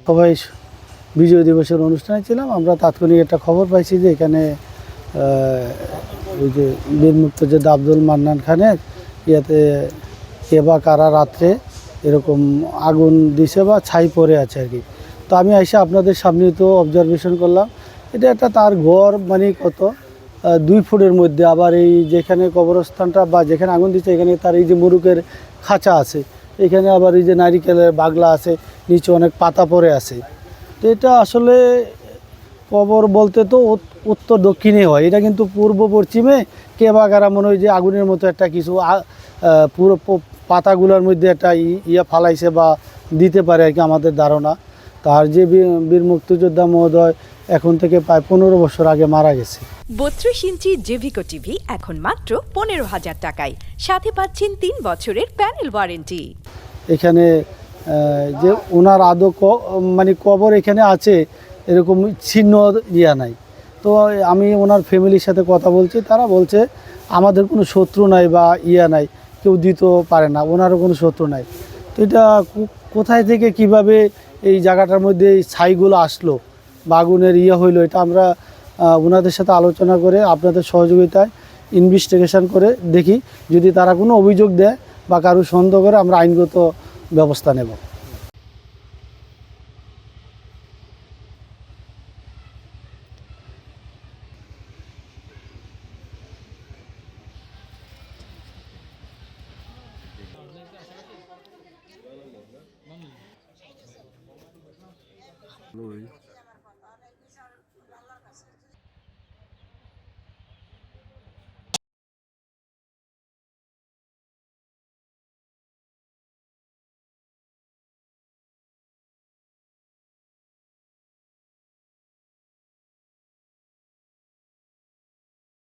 সবাই বিজয় দিবসের অনুষ্ঠানে ছিলাম। আমরা তাৎক্ষণিক একটা খবর পাইছি যে এখানে ওই যে বীর মুক্তিযোদ্ধা আব্দুল মান্নান খানের ইয়াতে কে বা কারা রাত্রে এরকম আগুন দিছে বা ছাই পড়ে আছে আর কি। তো আমি এসে আপনাদের সামনে তো অবজারভেশন করলাম, এটা একটা তার ঘর মানে কত 2 ফুটের মধ্যে, আবার এই যেখানে কবরস্থানটা বা যেখানে আগুন দিচ্ছে এখানে তার এই যে মুরুকের খাঁচা আছে, এখানে আবার এই যে নারিকেলের বাগলা আছে, নিচে অনেক পাতা পড়ে আছে। তো এটা আসলে কবর বলতে তো উত্তর দক্ষিণে হয়, এটা কিন্তু পূর্ব পশ্চিমে কে বা কারা মনে হয় যে আগুনের মতো একটা কিছু পুরো পাতাগুলোর মধ্যে একটা ইয়া ফালাইছে বা দিতে পারে আর কি আমাদের ধারণা। তার যে বীর মুক্তিযোদ্ধা মহোদয় এখন থেকে প্রায় 15 বছর আগে মারা গেছে। 32 ইঞ্চি জেভিকো টিভি এখন মাত্র 15,000 টাকায়, সাথে পাচ্ছেন 3 বছরের প্যানেল ওয়ারেন্টি। এখানে যে ওনার আদৌ মানে কবর এখানে আছে এরকম চিহ্ন ইয়া নাই। তো আমি ওনার ফ্যামিলির সাথে কথা বলছি, তারা বলছে আমাদের কোনো শত্রু নাই বা ইয়া নাই, কেউ দিতেও পারে না, ওনারও কোনো শত্রু নাই। তো এটা কোথায় থেকে কিভাবে এই জায়গাটার মধ্যে এই ছাইগুলো আসলো বা আগুনের ইয়ে হইলো, এটা আমরা ওনাদের সাথে আলোচনা করে আপনাদের সহযোগিতায় ইনভেস্টিগেশন করে দেখি, যদি তারা কোনো অভিযোগ দেয় বা কারো সন্দেহ করে আমরা আইনগত ব্যবস্থা নেব।